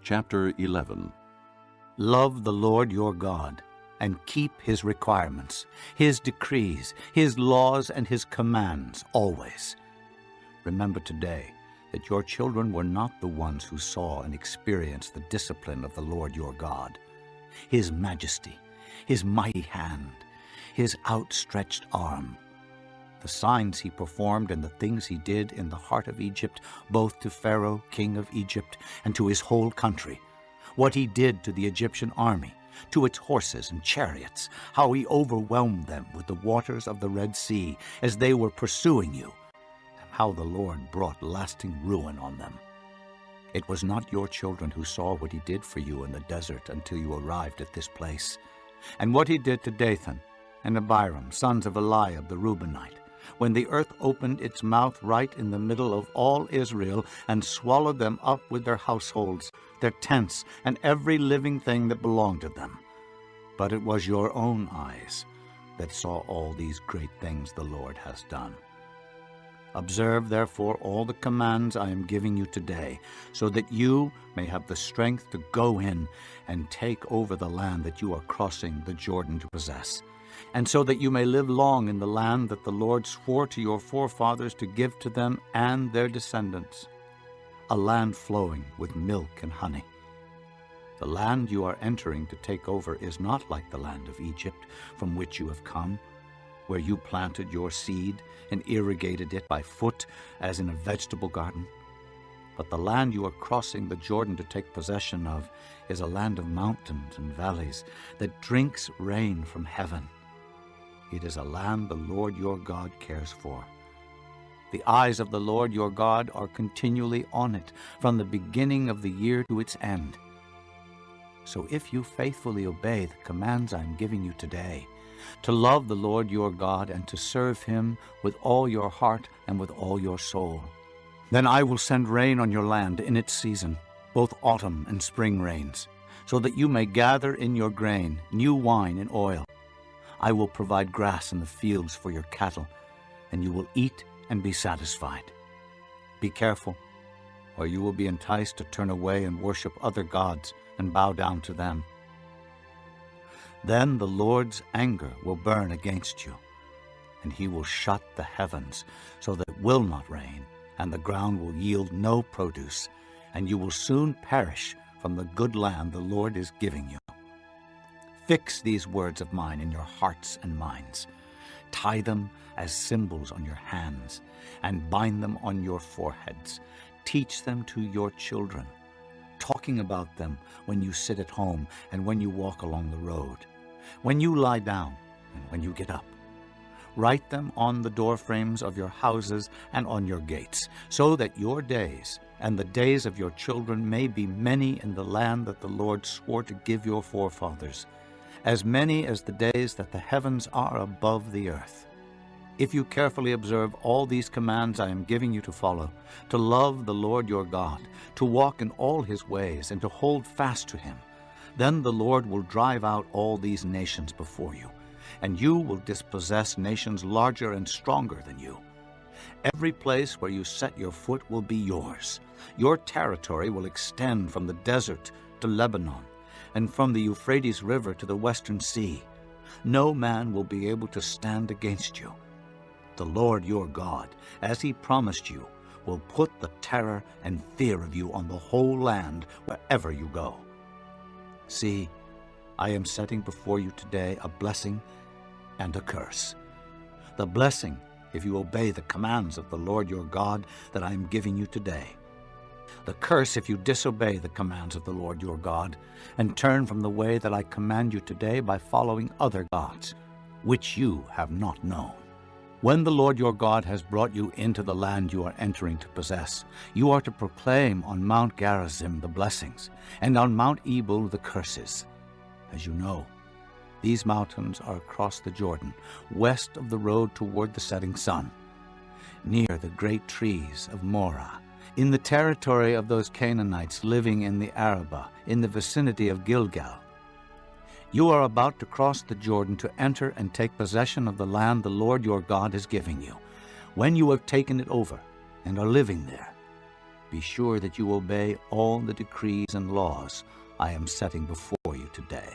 Chapter 11. Love the Lord your God, and keep his requirements, his decrees, his laws, and his commands always. Remember today that your children were not the ones who saw and experienced the discipline of the Lord your God, his majesty, his mighty hand, his outstretched arm, the signs he performed and the things he did in the heart of Egypt, both to Pharaoh, king of Egypt, and to his whole country, what he did to the Egyptian army, to its horses and chariots, how he overwhelmed them with the waters of the Red Sea as they were pursuing you, and how the Lord brought lasting ruin on them. It was not your children who saw what he did for you in the desert until you arrived at this place, and what he did to Dathan and Abiram, sons of Eliab the Reubenite, when the earth opened its mouth right in the middle of all Israel and swallowed them up with their households, their tents, and every living thing that belonged to them. But it was your own eyes that saw all these great things the Lord has done. Observe, therefore, all the commands I am giving you today, so that you may have the strength to go in and take over the land that you are crossing the Jordan to possess, and so that you may live long in the land that the Lord swore to your forefathers to give to them and their descendants, a land flowing with milk and honey. The land you are entering to take over is not like the land of Egypt, from which you have come, where you planted your seed and irrigated it by foot as in a vegetable garden. But the land you are crossing the Jordan to take possession of is a land of mountains and valleys that drinks rain from heaven. It is a land the Lord your God cares for. The eyes of the Lord your God are continually on it, from the beginning of the year to its end. So if you faithfully obey the commands I am giving you today, to love the Lord your God and to serve him with all your heart and with all your soul, then I will send rain on your land in its season, both autumn and spring rains, so that you may gather in your grain, new wine and oil. I will provide grass in the fields for your cattle, and you will eat and be satisfied. Be careful, or you will be enticed to turn away and worship other gods and bow down to them. Then the Lord's anger will burn against you, and he will shut the heavens so that it will not rain, and the ground will yield no produce, and you will soon perish from the good land the Lord is giving you. Fix these words of mine in your hearts and minds. Tie them as symbols on your hands, and bind them on your foreheads. Teach them to your children, talking about them when you sit at home and when you walk along the road, when you lie down and when you get up. Write them on the doorframes of your houses and on your gates, so that your days and the days of your children may be many in the land that the Lord swore to give your forefathers, as many as the days that the heavens are above the earth. If you carefully observe all these commands I am giving you to follow, to love the Lord your God, to walk in all his ways, and to hold fast to him, then the Lord will drive out all these nations before you, and you will dispossess nations larger and stronger than you. Every place where you set your foot will be yours. Your territory will extend from the desert to Lebanon, and from the Euphrates River to the western sea. No man will be able to stand against you. The Lord your God, as he promised you, will put the terror and fear of you on the whole land wherever you go. See, I am setting before you today a blessing and a curse. The blessing, if you obey the commands of the Lord your God that I am giving you today. The curse, if you disobey the commands of the Lord your God and turn from the way that I command you today by following other gods, which you have not known. When the Lord your God has brought you into the land you are entering to possess, you are to proclaim on Mount Gerizim the blessings, and on Mount Ebal the curses. As you know, these mountains are across the Jordan, west of the road toward the setting sun, near the great trees of Morah, in the territory of those Canaanites living in the Arabah, in the vicinity of Gilgal. You are about to cross the Jordan to enter and take possession of the land the Lord your God is giving you, when you have taken it over and are living there. Be sure that you obey all the decrees and laws I am setting before you today.